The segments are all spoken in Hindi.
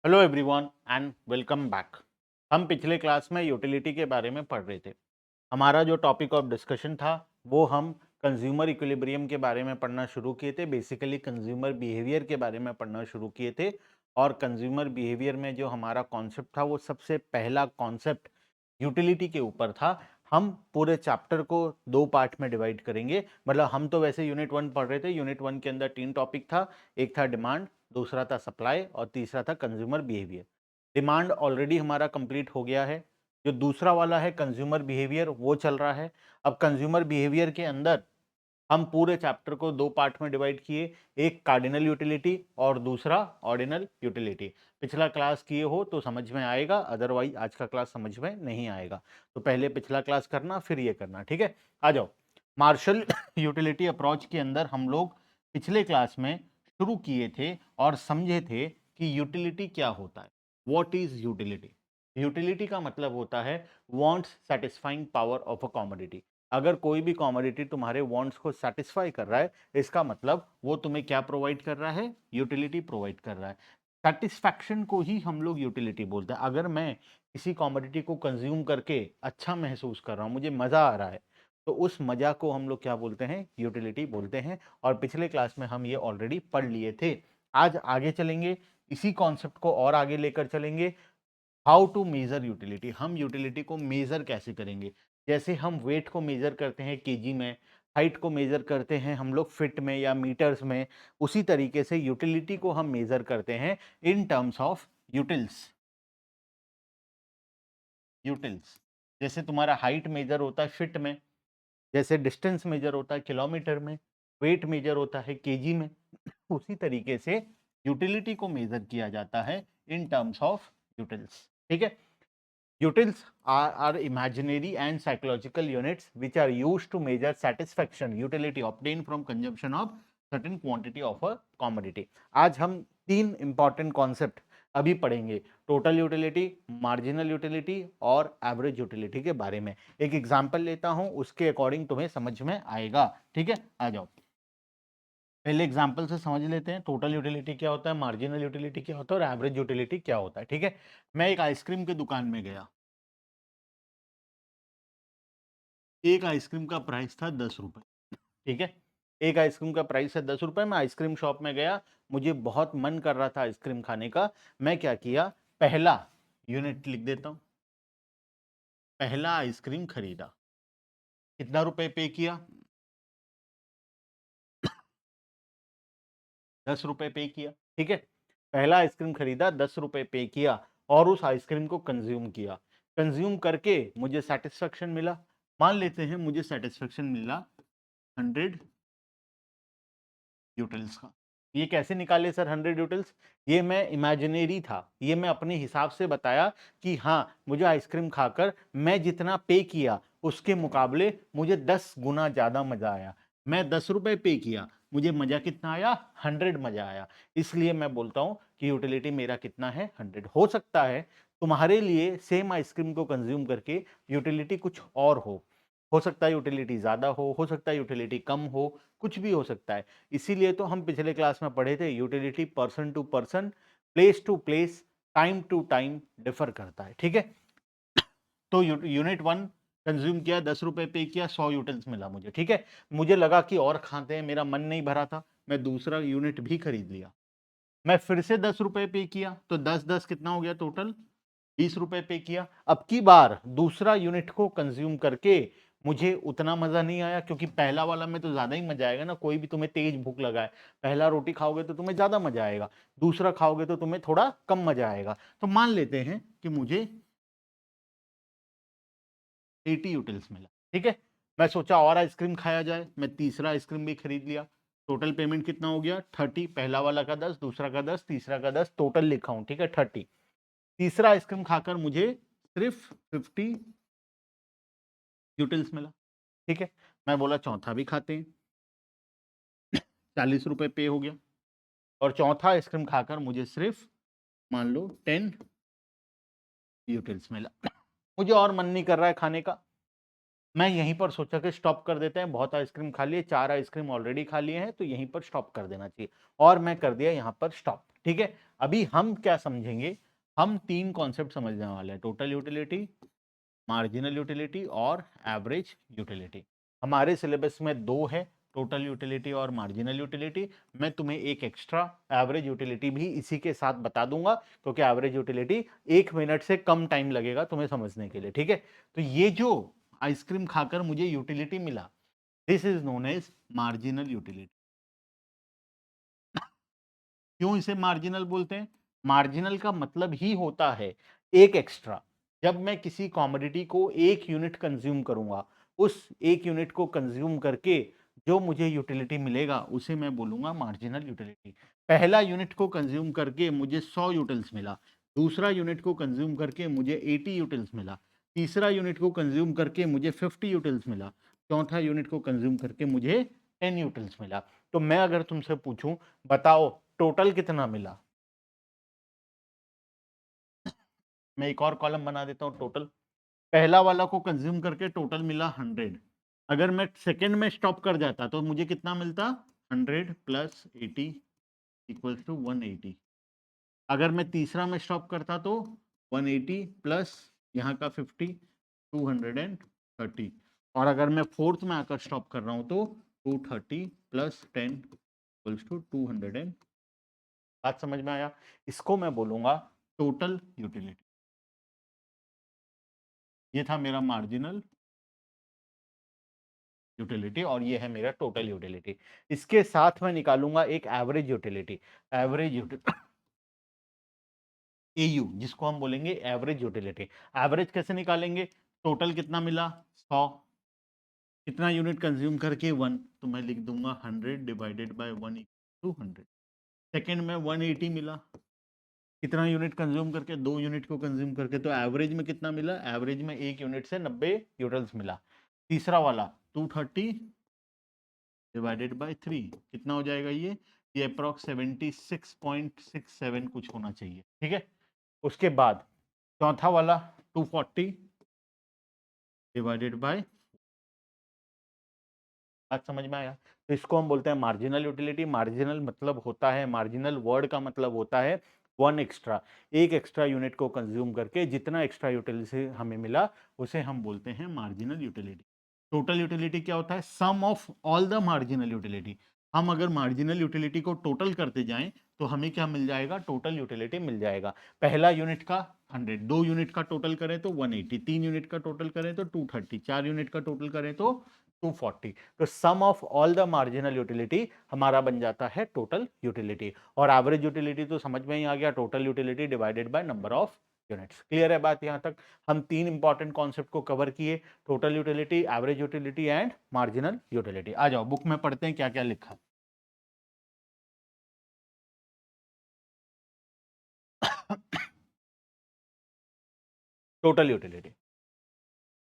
Hello everyone and welcome back. हम पिछले क्लास में यूटिलिटी के बारे में पढ़ रहे थे। हमारा जो टॉपिक ऑफ डिस्कशन था वो हम कंज्यूमर इक्विलिब्रियम के बारे में पढ़ना शुरू किए थे। बेसिकली कंज्यूमर बिहेवियर के बारे में पढ़ना शुरू किए थे और कंज्यूमर बिहेवियर में जो हमारा कॉन्सेप्ट था वो सबसे पहला कॉन्सेप्ट यूटिलिटी के ऊपर था। हम पूरे चैप्टर को दो पार्ट में डिवाइड करेंगे। मतलब हम तो वैसे यूनिट 1 पढ़ रहे थे। यूनिट 1 के अंदर 3 टॉपिक था। एक था डिमांड, दूसरा था सप्लाई और तीसरा था कंज्यूमर बिहेवियर। डिमांड ऑलरेडी हमारा कंप्लीट हो गया है। जो दूसरा वाला है कंज्यूमर बिहेवियर वो चल रहा है। अब कंज्यूमर बिहेवियर के अंदर हम पूरे चैप्टर को दो पार्ट में डिवाइड किए, एक कार्डिनल यूटिलिटी और दूसरा ऑर्डिनल यूटिलिटी। पिछला क्लास किए हो तो समझ में आएगा, अदरवाइज आज का क्लास समझ में नहीं आएगा। तो पहले पिछला क्लास करना फिर ये करना, ठीक है। आ जाओ। मार्शल यूटिलिटी अप्रोच के अंदर हम लोग पिछले क्लास में शुरू किए थे और समझे थे कि यूटिलिटी क्या होता है। What is utility? यूटिलिटी का मतलब होता है wants satisfying power of a commodity. अगर कोई भी कमोडिटी तुम्हारे वांट्स को सेटिस्फाई कर रहा है, इसका मतलब वो तुम्हें क्या प्रोवाइड कर रहा है? यूटिलिटी प्रोवाइड कर रहा है। सेटिस्फैक्शन को ही हम लोग यूटिलिटी बोलते हैं। अगर मैं किसी कमोडिटी को कंज्यूम करके अच्छा महसूस कर रहा हूँ, मुझे मजा आ रहा है, तो उस मजा को हम लोग क्या बोलते हैं? यूटिलिटी बोलते हैं। और पिछले क्लास में हम ये ऑलरेडी पढ़ लिए थे। आज आगे चलेंगे, इसी कॉन्सेप्ट को और आगे लेकर चलेंगे। हाउ टू मेजर यूटिलिटी, हम यूटिलिटी को मेजर कैसे करेंगे? जैसे हम वेट को मेजर करते हैं केजी में, हाइट को मेजर करते हैं हम लोग फीट में या मीटर्स में, उसी तरीके से यूटिलिटी को हम मेजर करते हैं in terms of utils. Utils जैसे तुम्हारा हाइट मेजर होता है फीट में, जैसे डिस्टेंस मेजर होता है किलोमीटर में, वेट मेजर होता है केजी में, उसी तरीके से यूटिलिटी को मेजर किया जाता है इन टर्म्स ऑफ यूटिल्स, ठीक है। Utils are imaginary and psychological units which are used to measure satisfaction, utility obtained from consumption of certain quantity of a commodity. आज हम तीन इंपॉर्टेंट कॉन्सेप्ट अभी पढ़ेंगे, टोटल यूटिलिटी, मार्जिनल यूटिलिटी और एवरेज यूटिलिटी के बारे में। एक एग्जांपल लेता हूं, उसके अकॉर्डिंग तुम्हें समझ में आएगा, ठीक है। आ जाओ, पहले एग्जांपल से समझ लेते हैं टोटल यूटिलिटी क्या होता है, मार्जिनल यूटिलिटी क्या होता है और एवरेज यूटिलिटी क्या होता है, ठीक है। मैं एक आइसक्रीम की दुकान में गया। एक आइसक्रीम का प्राइस था 10 रुपए, ठीक है। एक आइसक्रीम का प्राइस है 10 रुपए। मैं आइसक्रीम शॉप में गया, मुझे बहुत मन कर रहा था आइसक्रीम खाने का। मैं क्या किया, पहला यूनिट लिख देता हूं, पहला आइसक्रीम खरीदा। कितना रुपए पे किया? 10 रुपए पे किया, ठीक है। पहला आइसक्रीम खरीदा, 10 रुपए पे किया और उस आइसक्रीम को कंज्यूम किया। कंज्यूम करके मुझे सेटिस्फेक्शन मिला। मान लेते हैं मुझे सेटिस्फेक्शन मिला 100 यूटिल्स का। ये कैसे निकाले सर 100 यूटिल्स? ये मैं इमेजिनरी था, ये मैं अपने हिसाब से बताया कि हाँ, मुझे आइसक्रीम खाकर मैं जितना पे किया उसके मुकाबले मुझे 10 गुना ज्यादा मजा आया। मैं 10 रुपए पे किया, मुझे मजा कितना आया? 100 मजा आया। इसलिए मैं बोलता हूं कि यूटिलिटी मेरा कितना है? 100। हो सकता है तुम्हारे लिए सेम आइसक्रीम को कंज्यूम करके यूटिलिटी कुछ और हो सकता है यूटिलिटी ज्यादा हो सकता है यूटिलिटी कम हो, कुछ भी हो सकता है। इसीलिए तो हम पिछले क्लास में पढ़े थे utility person to person, place to place, time to time differ करता है, ठीक है। तो यूनिट 1 कंज्यूम किया, 10 रुपए पे किया, 100 यूटिल्स मिला मुझे, ठीक है। मुझे लगा कि और खाते हैं, मेरा मन नहीं भरा था, मैं दूसरा यूनिट भी खरीद लिया। मैं फिर से 10 रुपए पे किया, तो 10 10 कितना हो गया टोटल? 20 रुपए पे किया। अब की बार दूसरा यूनिट को कंज्यूम करके मुझे उतना मजा नहीं आया, क्योंकि पहला वाला में तो ज्यादा ही मजा आएगा ना। कोई भी तुम्हें तेज भूख लगा है, पहला रोटी खाओगे तो तुम्हें ज्यादा मजा आएगा, दूसरा खाओगे तो तुम्हें थोड़ा कम मजा आएगा। तो मान लेते हैं कि मुझे 80 यूटिल्स मिला, ठीक है। मैं सोचा और आइसक्रीम खाया जाए, मैं तीसरा आइसक्रीम भी खरीद लिया। टोटल पेमेंट कितना हो गया? 30। पहला वाला का 10, दूसरा का 10, तीसरा का 10, टोटल लिखा हूं, ठीक है, 30। तीसरा आइसक्रीम खाकर मुझे सिर्फ 50 यूटिल्स मिला, ठीक है। मैं बोला चौथा भी खाते हैं, 40 रुपए पे हो गया। और चौथा आइसक्रीम खाकर मुझे सिर्फ मान लो 10 यूटिल्स मिला। मुझे और मन नहीं कर रहा है खाने का। मैं यहीं पर सोचा कि स्टॉप कर देते हैं, बहुत आइसक्रीम खा लिए, 4 आइसक्रीम ऑलरेडी खा लिए हैं, तो यहीं पर स्टॉप कर देना चाहिए। और मैं कर दिया यहाँ पर स्टॉप, ठीक है। अभी हम क्या समझेंगे, हम 3 कॉन्सेप्ट समझने वाले हैं, टोटल यूटिलिटी, मार्जिनल यूटिलिटी और एवरेज यूटिलिटी। हमारे सिलेबस में 2 है, टोटल यूटिलिटी और मार्जिनल यूटिलिटी। मैं तुम्हें एक एक्स्ट्रा एवरेज यूटिलिटी भी इसी के साथ बता दूंगा, क्योंकि एवरेज यूटिलिटी 1 मिनट से कम टाइम लगेगा तुम्हें समझने के लिए, ठीक है। तो ये जो आइसक्रीम खाकर मुझे यूटिलिटी मिला, this is known as marginal utility. क्यों इसे मार्जिनल बोलते हैं? मार्जिनल का मतलब ही होता है एक एक्स्ट्रा। जब मैं किसी कॉमोडिटी को 1 यूनिट कंज्यूम करूंगा, उस 1 यूनिट को कंज्यूम करके जो मुझे यूटिलिटी मिलेगा उसे मैं बोलूंगा मार्जिनल यूटिलिटी। पहला यूनिट को कंज्यूम करके मुझे 100 यूटिल्स मिला, दूसरा यूनिट को कंज्यूम करके मुझे 80 यूटिल्स मिला, तीसरा यूनिट को कंज्यूम करके मुझे 50 यूटिल्स मिला, चौथा यूनिट को कंज्यूम करके मुझे 10 यूटिल्स मिला। तो मैं अगर तुमसे पूछूं, बताओ टोटल कितना मिला, मैं एक और कॉलम बना देता हूं टोटल। पहला वाला को कंज्यूम करके टोटल मिला 100। अगर मैं सेकंड में स्टॉप कर जाता तो मुझे कितना मिलता, 100 प्लस 80 इक्वल्स टू 180। अगर मैं तीसरा में स्टॉप करता तो 180 प्लस यहाँ का 50, 230। और अगर मैं फोर्थ में आकर स्टॉप कर रहा हूं तो 230 प्लस 10 इक्वल्स टू 200। बात समझ में आया? इसको मैं बोलूंगा टोटल यूटिलिटी। ये था मेरा मार्जिनल यूटिलिटी और ये है मेरा टोटल यूटिलिटी। इसके साथ मैं निकालूंगा एक average utility. Average utility AU, जिसको हम बोलेंगे एवरेज यूटिलिटी। एवरेज कैसे निकालेंगे? टोटल कितना मिला 100, कितना यूनिट कंज्यूम करके 1, तो मैं लिख दूंगा 100 डिवाइडेड बाय 1 टू 100। सेकेंड में 180 मिला, कितना यूनिट कंज्यूम करके, 2 यूनिट को कंज्यूम करके, तो एवरेज में कितना मिला, एवरेज में 1 यूनिट से 90 यूटिल्स मिला। तीसरा वाला 230 डिवाइडेड बाय 3, कितना हो जाएगा ये अप्रॉक्स 76.67 कुछ होना चाहिए, ठीक है। उसके बाद चौथा वाला 240 डिवाइडेड बाय, बात समझ में आया? तो इसको हम बोलते हैं मार्जिनल यूटिलिटी। मार्जिनल मतलब होता है, मार्जिनल वर्ड का मतलब होता है वन एक्स्ट्रा, एक एक्स्ट्रा यूनिट को कंज्यूम करके जितना एक्स्ट्रा यूटिलिटी हमें मिला उसे हम बोलते हैं मार्जिनल यूटिलिटी। टोटल यूटिलिटी क्या होता है? Sum of all the marginal utility. हम अगर मार्जिनल यूटिलिटी को टोटल करते जाएं तो हमें क्या मिल जाएगा, टोटल यूटिलिटी मिल जाएगा। पहला यूनिट का 100, 2 यूनिट का टोटल करें तो 180, 3 यूनिट का टोटल करें तो 230, 4 यूनिट का टोटल करें तो 240। तो sum of all the marginal utility हमारा बन जाता है टोटल यूटिलिटी। और एवरेज यूटिलिटी तो समझ में ही आ गया, total utility divided by number of units. Clear है बात? यहां तक हम 3 इंपॉर्टेंट कॉन्सेप्ट को कवर किए, total utility, average utility and marginal utility. आ जाओ बुक में पढ़ते हैं क्या क्या लिखा। Total utility,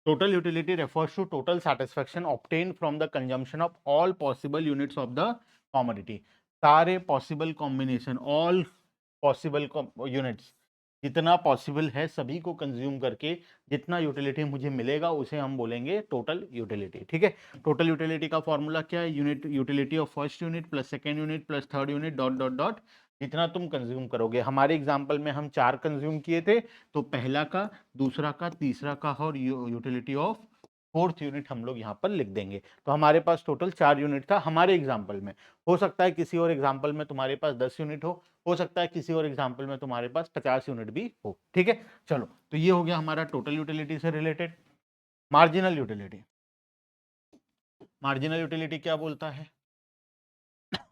total utility refers to total satisfaction obtained from the consumption of all possible units of the commodity। सारे possible combination, all possible units, जितना पॉसिबल है सभी को कंज्यूम करके जितना यूटिलिटी मुझे मिलेगा उसे हम बोलेंगे टोटल यूटिलिटी, ठीक है। टोटल यूटिलिटी का फॉर्मूला क्या है? Unit utility of first unit plus second unit plus third unit dot dot dot, जितना तुम कंज्यूम करोगे। हमारे एग्जाम्पल में हम 4 कंज्यूम किए थे, तो पहला का, दूसरा का, तीसरा का और यूटिलिटी ऑफ फोर्थ यूनिट हम लोग यहाँ पर लिख देंगे। तो हमारे पास टोटल 4 यूनिट था हमारे एग्जाम्पल में। हो सकता है किसी और एग्जाम्पल में तुम्हारे पास 10 यूनिट हो सकता है किसी और एग्जाम्पल में तुम्हारे पास 50 यूनिट भी हो, ठीक है। चलो, तो ये हो गया हमारा टोटल यूटिलिटी से related. Marginal utility, marginal utility क्या बोलता है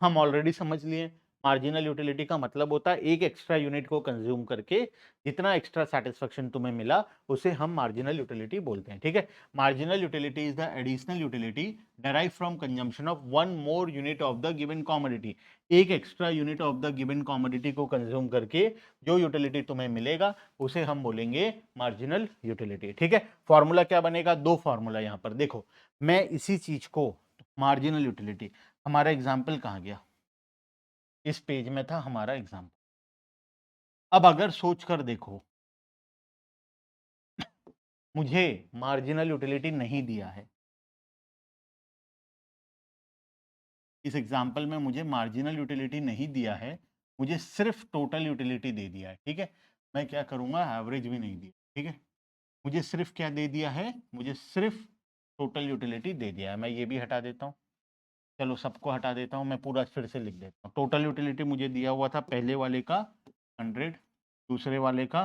हम ऑलरेडी समझ लिए। मार्जिनल यूटिलिटी का मतलब होता है एक एक्स्ट्रा यूनिट को कंज्यूम करके जितना एक्स्ट्रा सेटिस्फेक्शन तुम्हें मिला उसे हम मार्जिनल यूटिलिटी बोलते हैं, ठीक है। Marginal utility is the additional utility derive from consumption of one more unit of the given commodity. एक extra unit of the given commodity को कंज्यूम करके जो यूटिलिटी तुम्हें मिलेगा उसे हम बोलेंगे मार्जिनल यूटिलिटी, ठीक है। फॉर्मूला क्या बनेगा? 2 फॉर्मूला यहाँ पर देखो। मैं इसी चीज को, मार्जिनल यूटिलिटी, हमारा एग्जाम्पल कहाँ गया? इस पेज में था हमारा एग्जाम्पल। अब अगर सोच कर देखो, मुझे मार्जिनल यूटिलिटी नहीं दिया है, इस एग्जाम्पल में मुझे मार्जिनल यूटिलिटी नहीं दिया है, मुझे सिर्फ टोटल यूटिलिटी दे दिया है, ठीक है। मैं क्या करूँगा, एवरेज भी नहीं दिया, ठीक है। मुझे सिर्फ क्या दे दिया है, मुझे सिर्फ टोटल यूटिलिटी दे दिया है। मैं ये भी हटा देता हूँ, चलो सबको हटा देता हूँ, मैं पूरा फिर से लिख देता हूँ। टोटल यूटिलिटी मुझे दिया हुआ था पहले वाले का 100, दूसरे वाले का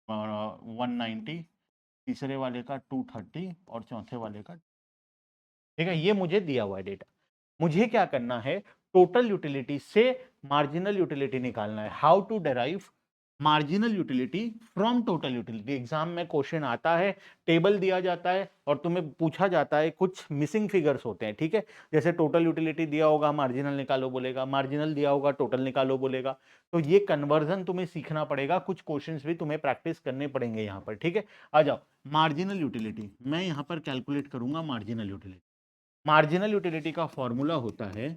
190, तीसरे वाले का 230 और चौथे वाले का, ठीक है। ये मुझे दिया हुआ है डेटा। मुझे क्या करना है, टोटल यूटिलिटी से मार्जिनल यूटिलिटी निकालना है। How to derive marginal utility from total utility. Exam में क्वेश्चन आता है, टेबल दिया जाता है और तुम्हें पूछा जाता है, कुछ मिसिंग फिगर्स होते हैं, ठीक है। जैसे टोटल यूटिलिटी दिया होगा, मार्जिनल निकालो बोलेगा, मार्जिनल दिया होगा, टोटल निकालो बोलेगा। तो ये कन्वर्जन तुम्हें सीखना पड़ेगा, कुछ क्वेश्चंस भी तुम्हें प्रैक्टिस करने पड़ेंगे यहाँ पर, ठीक है। आ जाओ, मार्जिनल यूटिलिटी मैं यहाँ पर कैलकुलेट करूंगा। मार्जिनल यूटिलिटी, मार्जिनल यूटिलिटी का फॉर्मूला होता है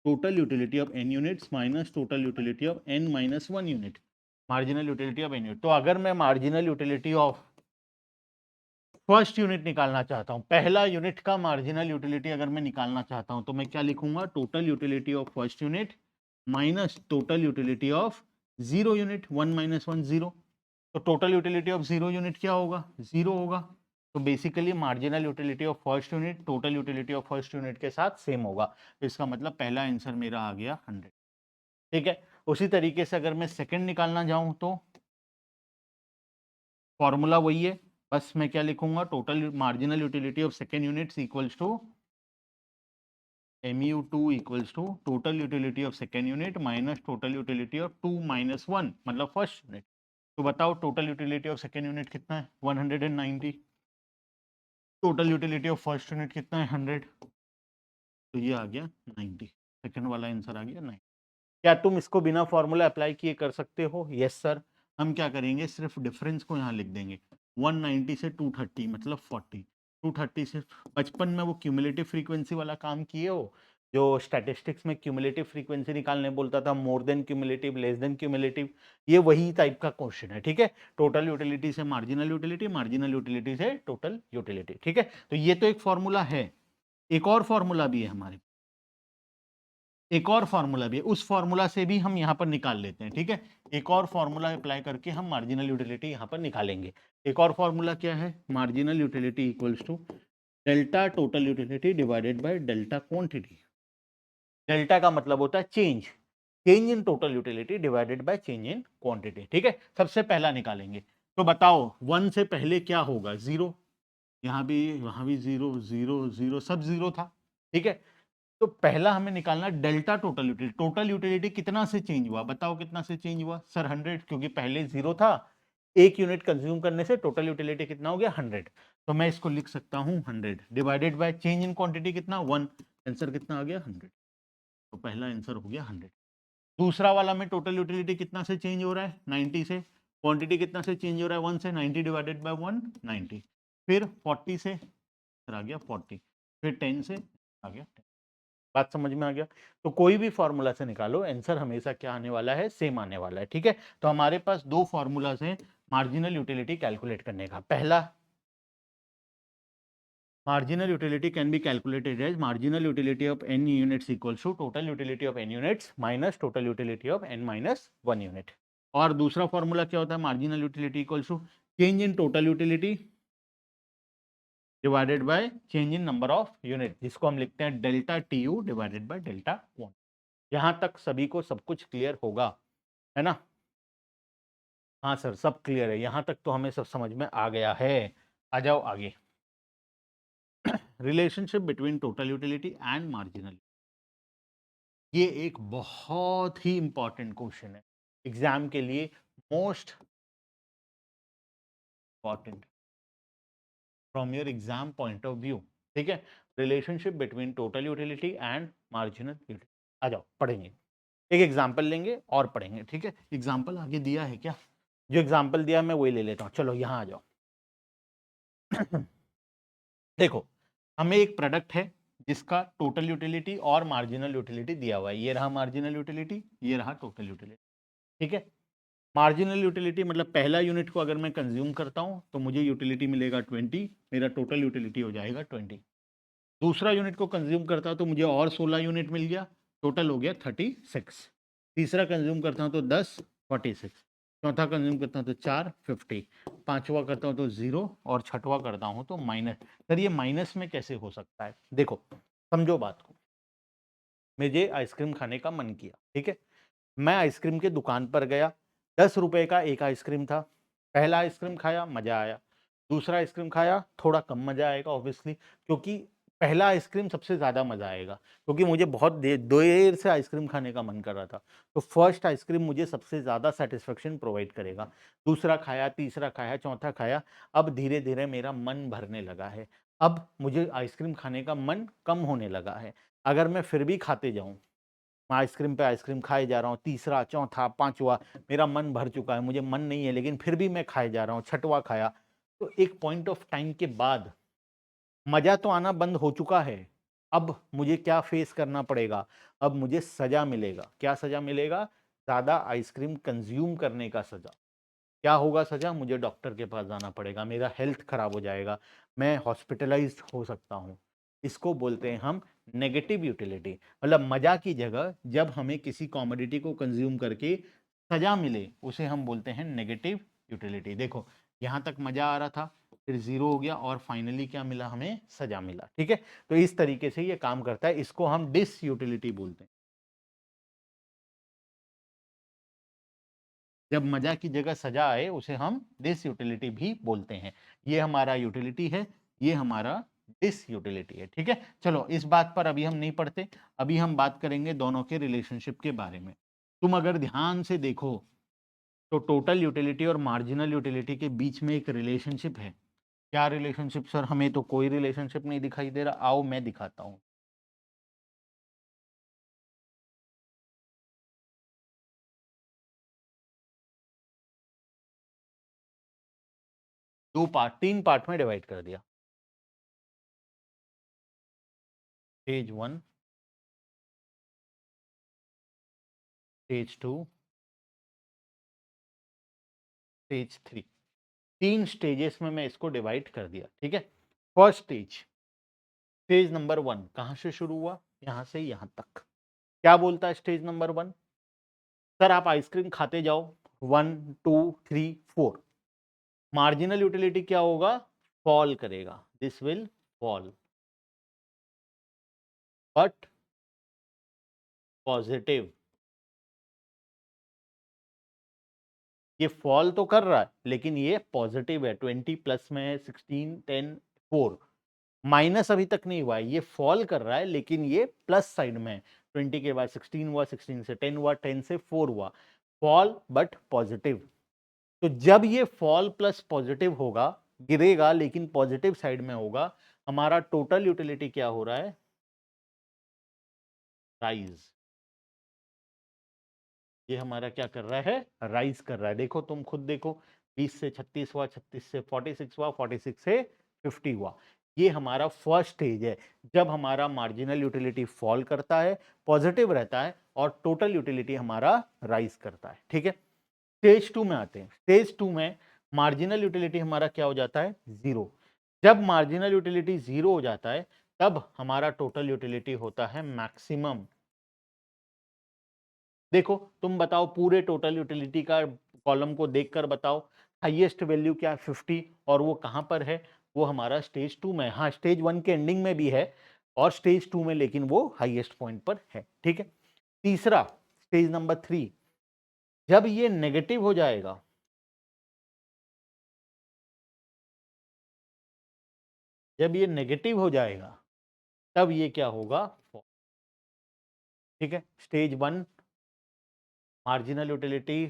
total utility of n units minus total utility of n minus 1 unit. Marginal utility of n unit. तो अगर मैं marginal utility of first unit निकालना चाहता हूं, पहला यूनिट का मार्जिनल यूटिलिटी अगर मैं निकालना चाहता हूं, तो मैं क्या लिखूंगा, total utility of first unit minus total utility of zero unit, 1 minus 1 0। तो total utility of zero unit क्या होगा, जीरो होगा। तो basically marginal utility of first unit total utility of first unit के साथ सेम होगा। तो इसका मतलब पहला आंसर मेरा आ गया 100, ठीक है। उसी तरीके से अगर मैं सेकंड निकालना जाऊं, तो फॉर्मूला वही है, बस मैं क्या लिखूंगा, total marginal utility of second units equals to mu2 equals to total utility of second unit minus total utility of 2 minus 1, मतलब फर्स्ट यूनिट। तो बताओ total utility of second unit कितना है, 190। Total utility of first unit कितना है, 100। तो ये आ गया 90, सेकंड वाला आंसर आ गया 90। क्या तुम इसको बिना फॉर्मूला अप्लाई किए कर सकते हो? Yes sir. हम क्या करेंगे, सिर्फ डिफरेंस को यहाँ लिख देंगे। 190 से 230 मतलब 40, 230 से, बचपन में वो क्यूमुलेटिव फ्रीक्वेंसी वाला काम किए हो, जो स्टैटिस्टिक्स में क्यूमुलेटिव फ्रीक्वेंसी निकालने बोलता था, more than cumulative, less than cumulative, ये वही टाइप का क्वेश्चन है, ठीक है। टोटल यूटिलिटी से मार्जिनल यूटिलिटी, मार्जिनल यूटिलिटी से टोटल यूटिलिटी, ठीक है। तो ये तो एक फॉर्मूला है, एक और फॉर्मूला भी है हमारे, एक और फॉर्मूला भी है, उस फॉर्मूला से भी हम यहाँ पर निकाल लेते हैं, ठीक है। एक और फॉर्मूला अप्लाई करके हम मार्जिनल यूटिलिटी यहाँ पर निकालेंगे। एक और फॉर्मूला क्या है, marginal utility equals to delta total utility divided by delta quantity. Delta का मतलब होता है change, change in total utility divided by change in quantity, ठीक है। सबसे पहला निकालेंगे, तो बताओ 1 से पहले क्या होगा, जीरो, यहाँ भी, वहां भी जीरो, जीरो जीरो, सब जीरो था, ठीक है। तो पहला हमें निकालना delta total utility. Total utility कितना से चेंज हुआ, बताओ कितना से चेंज हुआ सर, 100, क्योंकि पहले जीरो था, एक यूनिट कंज्यूम करने से टोटल यूटिलिटी कितना हो गया, 100। तो मैं इसको लिख सकता हूँ 100 divided by change in quantity कितना, 1, आंसर कितना आ गया 100। तो पहला आंसर हो गया 100। दूसरा वाला में टोटल यूटिलिटी कितना से चेंज हो रहा है, 90 से, क्वांटिटी कितना से चेंज हो रहा है, 1 से, 90 डिवाइडेड बाय 1, 90, फिर 40 से आ गया 40, फिर 10 से आ गया 10। बात समझ में आ गया? तो कोई भी फॉर्मूला से निकालो, आंसर हमेशा क्या आने वाला है, सेम आने वाला है, ठीक है। तो हमारे पास दो फॉर्मूलाज हैं मार्जिनल यूटिलिटी कैलकुलेट करने का। पहला, marginal utility can be calculated as marginal utility of n units equals to total utility of n units minus total utility of n minus 1 unit। और दूसरा फॉर्मूला क्या होता है, marginal utility equals to change in total utility divided by change in number of unit, जिसको हम लिखते हैं delta T U divided by delta one. यहां तक सभी को सब कुछ क्लियर होगा, है ना? हाँ सर, सब क्लियर है, यहां तक तो हमें सब समझ में आ गया है। आ जाओ आगे। Relationship between total utility and marginal, ये एक बहुत ही इंपॉर्टेंट क्वेश्चन है एग्जाम के लिए, most important from your exam point of view, ठीक है। Relationship between total utility and marginal utility. आ जाओ पढ़ेंगे, एक एग्जांपल लेंगे और पढ़ेंगे, ठीक है। एग्जांपल आगे दिया है क्या, जो एग्जांपल दिया मैं वही ले लेता हूँ। चलो यहाँ आ जाओ। देखो, हमें एक प्रोडक्ट है जिसका टोटल यूटिलिटी और मार्जिनल यूटिलिटी दिया हुआ है, ये रहा मार्जिनल यूटिलिटी, ये रहा टोटल यूटिलिटी, ठीक है। मार्जिनल यूटिलिटी मतलब पहला यूनिट को अगर मैं कंज्यूम करता हूं तो मुझे यूटिलिटी मिलेगा 20, मेरा टोटल यूटिलिटी हो जाएगा 20। दूसरा यूनिट को कंज्यूम करता हूं तो मुझे और 16 यूनिट मिल गया, टोटल हो गया 36। तीसरा कंज्यूम करता हूँ तो 10 46, चौथा कंज्यूम करता हूँ तो 4 50, पांचवा करता हूँ तो 0 और छठवा करता हूँ तो माइनस। सर ये माइनस में कैसे हो सकता है? देखो समझो बात को, मुझे आइसक्रीम खाने का मन किया, ठीक है, मैं आइसक्रीम के दुकान पर गया, 10 रुपए का एक आइसक्रीम था, पहला आइसक्रीम खाया मजा आया, दूसरा आइसक्रीम खाया थोड़ा कम मजा आएगा ऑब्वियसली, क्योंकि पहला आइसक्रीम सबसे ज्यादा मजा आएगा, क्योंकि मुझे बहुत देर से आइसक्रीम खाने का मन कर रहा था, तो फर्स्ट आइसक्रीम मुझे सबसे ज्यादा सेटिस्फेक्शन प्रोवाइड करेगा। दूसरा खाया, तीसरा खाया, चौथा खाया, अब धीरे धीरे मेरा मन भरने लगा है, अब मुझे आइसक्रीम खाने का मन कम होने लगा है। अगर मैं फिर भी खाते जाऊं, मैं आइसक्रीम पे आइसक्रीम खाए जा रहा हूँ, तीसरा चौथा पांचवा, मेरा मन भर चुका है, मुझे मन नहीं है, लेकिन फिर भी मैं खाए जा रहा हूँ, छठवा खाया, तो एक पॉइंट ऑफ टाइम के बाद मजा तो आना बंद हो चुका है। अब मुझे क्या फेस करना पड़ेगा? अब मुझे सजा मिलेगा। क्या सजा मिलेगा? ज्यादा आइसक्रीम कंज्यूम करने का सजा। क्या होगा सजा? मुझे डॉक्टर के पास जाना पड़ेगा, मेरा हेल्थ खराब हो जाएगा, मैं हॉस्पिटलाइज्ड हो सकता हूँ। इसको बोलते हैं हम नेगेटिव यूटिलिटी। मतलब मजा की जगह जब हमें किसी कॉमोडिटी को कंज्यूम करके सजा मिले, उसे हम बोलते हैं नेगेटिव यूटिलिटी। देखो यहां तक मजा आ रहा था, फिर जीरो हो गया और फाइनली क्या मिला? हमें सजा मिला। ठीक है, तो इस तरीके से ये काम करता है, इसको हम डिस यूटिलिटी बोलते हैं। जब मजा की जगह सजा आए उसे हम डिस यूटिलिटी भी बोलते हैं। ये हमारा यूटिलिटी है, ये हमारा डिस यूटिलिटी है। ठीक है, चलो इस बात पर अभी हम नहीं पढ़ते, अभी हम बात करेंगे दोनों के रिलेशनशिप के बारे में। तुम अगर ध्यान से देखो तो टोटल यूटिलिटी और मार्जिनल यूटिलिटी के बीच में एक रिलेशनशिप है। क्या रिलेशनशिप सर? हमें तो कोई रिलेशनशिप नहीं दिखाई दे रहा, आओ मैं दिखाता हूं। दो पार्ट, तीन पार्ट में डिवाइड कर दिया। Stage one, stage two, stage three, तीन स्टेजेस में मैं इसको डिवाइड कर दिया। ठीक है, first stage, stage number one कहां से शुरू हुआ? यहां से यहां तक। क्या बोलता है स्टेज नंबर वन? सर आप आइसक्रीम खाते जाओ, 1 2 3 4, मार्जिनल यूटिलिटी क्या होगा? फॉल करेगा, this will fall, but positive. ये फॉल तो कर रहा है लेकिन ये पॉजिटिव है, 20 प्लस में है, 16 10 4, माइनस अभी तक नहीं हुआ है, ये फॉल कर रहा है लेकिन ये प्लस साइड में है। 20 के बाद 16 हुआ, 16 से 10 हुआ, 10 से 4 हुआ, फॉल बट पॉजिटिव। तो जब ये फॉल प्लस पॉजिटिव होगा, गिरेगा लेकिन पॉजिटिव साइड में होगा, हमारा टोटल यूटिलिटी क्या हो रहा है? राइज। ये हमारा क्या कर रहा है? राइज कर रहा है। देखो तुम खुद देखो, 20 से 36 हुआ, 36 से 46 हुआ, 46 से 50 हुआ। ये हमारा फर्स्ट स्टेज है, जब हमारा मार्जिनल यूटिलिटी फॉल करता है, पॉजिटिव रहता है, और टोटल यूटिलिटी हमारा राइज करता है। ठीक है, स्टेज टू में आते हैं। स्टेज टू में मार्जिनल यूटिलिटी हमारा क्या हो जाता है? जीरो। जब मार्जिनल यूटिलिटी जीरो हो जाता है, तब हमारा टोटल यूटिलिटी होता है मैक्सिमम। देखो तुम बताओ, पूरे टोटल यूटिलिटी का कॉलम को देखकर बताओ, हाईएस्ट वैल्यू क्या है? 50, और वो कहां पर है? वो हमारा स्टेज टू में। हाँ, स्टेज वन के एंडिंग में भी है और स्टेज टू में, लेकिन वो हाईएस्ट पॉइंट पर है। ठीक है, तीसरा स्टेज नंबर थ्री, जब ये नेगेटिव हो जाएगा, जब ये नेगेटिव हो जाएगा तब ये क्या होगा? ठीक है, stage one marginal utility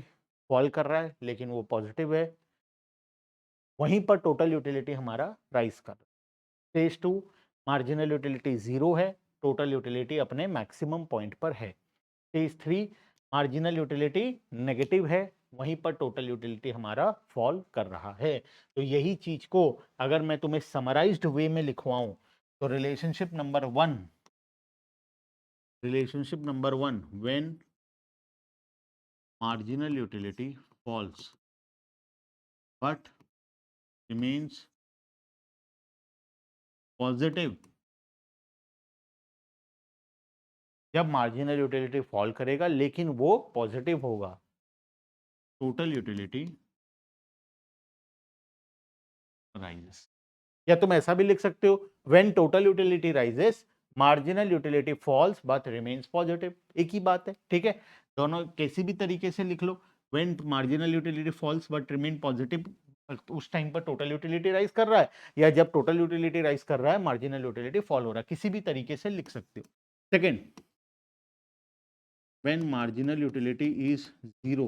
fall कर रहा है लेकिन वो पॉजिटिव है, वहीं पर टोटल यूटिलिटी हमारा राइज कर रहा है। Stage two marginal utility zero है, टोटल यूटिलिटी अपने मैक्सिमम पॉइंट पर है। Stage three marginal utility negative है, वहीं पर टोटल यूटिलिटी हमारा फॉल कर रहा है। तो यही चीज को अगर मैं तुम्हें समराइज्ड वे में लिखवाऊं, तो relationship number one, relationship number one, when marginal utility falls but remains positive जब मार्जिनल यूटिलिटी फॉल करेगा लेकिन वो पॉजिटिव होगा। टोटल यूटिलिटी राइजेस, या तुम ऐसा भी लिख सकते हो, when total utility rises marginal utility falls but remains positive. एक ही बात है, ठीक है, दोनों किसी भी तरीके से लिख लो। When marginal utility falls but remain positive, उस टाइम पर टोटल यूटिलिटी राइज कर रहा है, या जब टोटल यूटिलिटी राइज कर रहा है मार्जिनल यूटिलिटी फॉल हो रहा है, किसी भी तरीके से लिख सकते हो। Second, when marginal utility is zero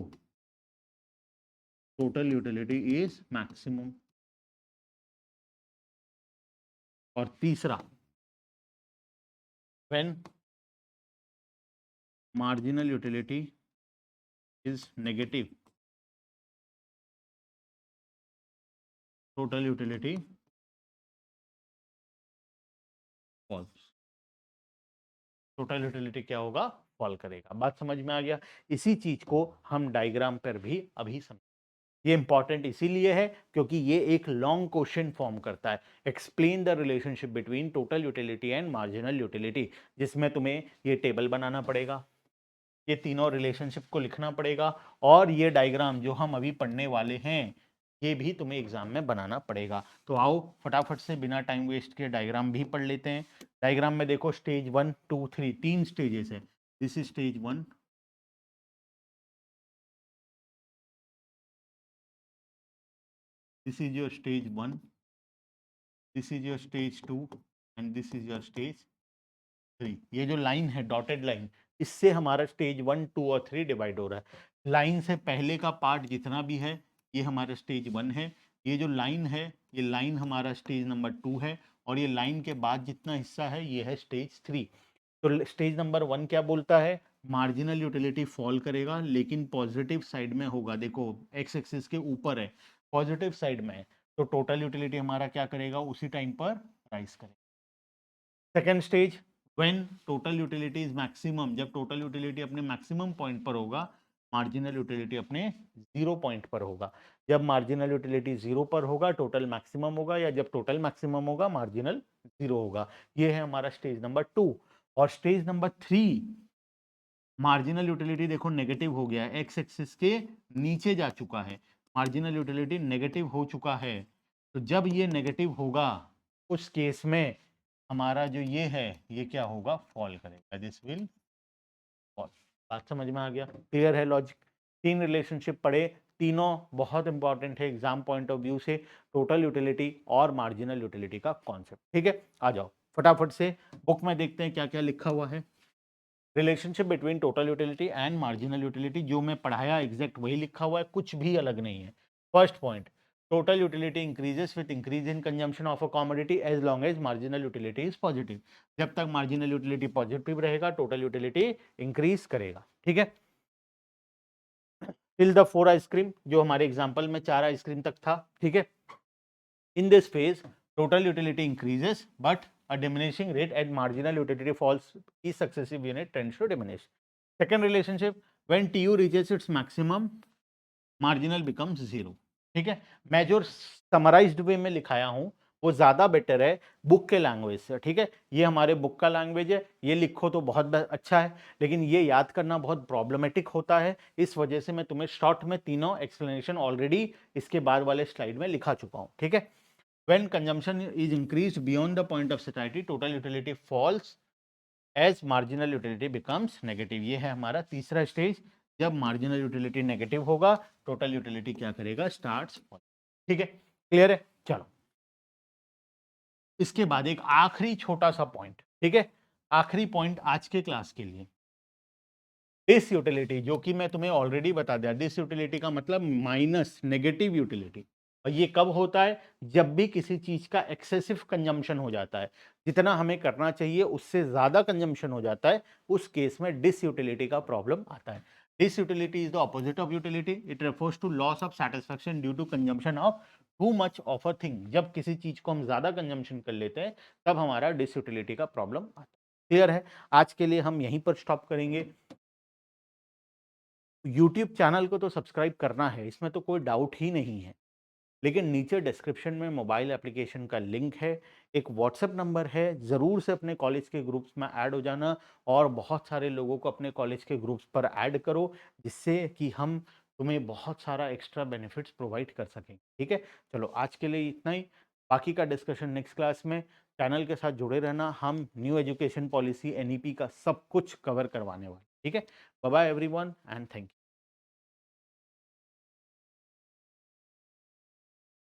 total utility is maximum. और तीसरा, when marginal utility is negative total utility falls। Total utility क्या होगा, फॉल करेगा। बात समझ में आ गया। इसी चीज को हम डायग्राम पर भी अभी समझ, ये इंपॉर्टेंट इसीलिए है क्योंकि ये एक लॉन्ग क्वेश्चन फॉर्म करता है। Explain the relationship between total utility and marginal utility, जिसमें तुम्हें ये टेबल बनाना पड़ेगा, ये तीनों रिलेशनशिप को लिखना पड़ेगा, और ये डायग्राम जो हम अभी पढ़ने वाले हैं ये भी तुम्हें एग्जाम में बनाना पड़ेगा। तो आओ फटाफट से बिना टाइम वेस्ट किए डायग्राम भी पढ़ लेते हैं। डायग्राम में देखो स्टेज 1 2 3 तीन स्टेजेस है। This is stage 1, this is your stage 1, this is your stage 2 and this is your stage 3। ये जो लाइन है डॉटेड लाइन, इससे हमारा स्टेज 1 2 और 3 डिवाइड हो रहा है। लाइन से पहले का पार्ट जितना भी है ये हमारा स्टेज 1 है, ये जो लाइन है ये लाइन हमारा स्टेज नंबर 2 है, और ये लाइन के बाद जितना हिस्सा है ये है स्टेज 3। तो स्टेज नंबर 1 क्या बोलता है, मार्जिनल यूटिलिटी फॉल करेगा लेकिन पॉजिटिव साइड में होगा। देखो एक्स एक्सिस के ऊपर है, पॉजिटिव साइड में है, तो टोटल यूटिलिटी हमारा क्या करेगा, उसी टाइम पर राइज करेगा। Second stage, when total utility is maximum, जब टोटल यूटिलिटी अपने मैक्सिमम पॉइंट पर होगा मार्जिनल यूटिलिटी अपने जीरो पॉइंट पर होगा। जब मार्जिनल यूटिलिटी जीरो पर होगा टोटल मैक्सिमम होगा, या जब टोटल मैक्सिमम होगा मार्जिनल जीरो होगा। ये है हमारा स्टेज नंबर 2। और स्टेज नंबर 3, मार्जिनल यूटिलिटी देखो नेगेटिव हो गया है, एक्स एक्सिस के नीचे जा चुका है, मार्जिनल यूटिलिटी नेगेटिव हो चुका है। तो जब ये नेगेटिव होगा उस केस में हमारा जो ये है ये क्या होगा, फॉल करेगा, दिस विल फॉल। बात समझ में आ गया, क्लियर है लॉजिक। तीन रिलेशनशिप पढ़े, तीनों बहुत इंपॉर्टेंट है एग्जाम पॉइंट ऑफ व्यू से, टोटल यूटिलिटी और मार्जिनल यूटिलिटी का कॉन्सेप्ट। ठीक है, आ जाओ फटाफट से बुक में देखते हैं क्या क्या लिखा हुआ है। Relationship between total utility and marginal utility, जो मैं पढ़ाया एग्जैक्ट वही लिखा हुआ है, कुछ भी अलग नहीं है। First point, total utility increases with increase in consumption of a commodity as long as marginal utility is positive. जब तक मार्जिनल यूटिलिटी पॉजिटिव रहेगा टोटल यूटिलिटी इंक्रीज करेगा। ठीक है, टिल द 4 आइसक्रीम, जो हमारे एग्जाम्पल में 4 आइसक्रीम तक था। ठीक है, in this phase total utility increases but a diminishing rate at marginal utility falls, each successive unit tends to diminish। second relationship, when tu reaches its maximum marginal becomes zero। ठीक है, मैं जो समराइज्ड वे में लिखाया हूं वो ज्यादा बेटर है बुक के लैंग्वेज से। ठीक है, ये हमारे बुक का लैंग्वेज है, ये लिखो तो बहुत अच्छा है, लेकिन ये याद करना बहुत प्रॉब्लमेटिक होता है। इस वजह से मैं तुम्हें शॉर्ट में तीनों एक्सप्लेनेशन ऑलरेडी इसके बाद वाले स्लाइड में लिखा चुका हूं। ठीक है, when consumption is increased beyond the point of satiety total utility falls as marginal utility becomes negative। ये है हमारा तीसरा स्टेज, जब मार्जिनल यूटिलिटी नेगेटिव होगा टोटल यूटिलिटी क्या करेगा, स्टार्ट्स फॉलिंग। ठीक है, क्लियर है। चलो इसके बाद एक आखिरी छोटा सा पॉइंट, ठीक है, आखिरी पॉइंट आज के क्लास के लिए, डिस यूटिलिटी, जो कि मैं तुम्हें ऑलरेडी बता दिया। डिस यूटिलिटी का मतलब माइनस नेगेटिव यूटिलिटी, और ये कब होता है, जब भी किसी चीज का एक्सेसिव कंजम्पशन हो जाता है, जितना हमें करना चाहिए उससे ज्यादा कंजम्पशन हो जाता है, उस केस में डिस यूटिलिटी का प्रॉब्लम आता है। Disutility is the opposite of utility, it refers to loss of satisfaction due to consumption of too much of a thing. जब किसी चीज को हम ज्यादा कंजम्पशन कर लेते हैं तब हमारा डिस यूटिलिटी का प्रॉब्लम आता है। क्लियर है, आज के लिए हम यहीं पर स्टॉप करेंगे। यूट्यूब चैनल को तो सब्सक्राइब करना है, इसमें तो कोई डाउट ही नहीं है। लेकिन नीचे डिस्क्रिप्शन में मोबाइल एप्लीकेशन का लिंक है, एक व्हाट्सएप नंबर है, ज़रूर से अपने कॉलेज के ग्रुप्स में ऐड हो जाना और बहुत सारे लोगों को अपने कॉलेज के ग्रुप्स पर ऐड करो, जिससे कि हम तुम्हें बहुत सारा एक्स्ट्रा बेनिफिट्स प्रोवाइड कर सकें। ठीक है? चलो आज के लिए इतना ही, बाकी का डिस्कशन नेक्स्ट क्लास में। चैनल के साथ जुड़े रहना, हम न्यू एजुकेशन पॉलिसी एनईपी का सब कुछ कवर करवाने वाले। ठीक है? Bye bye everyone and thank you.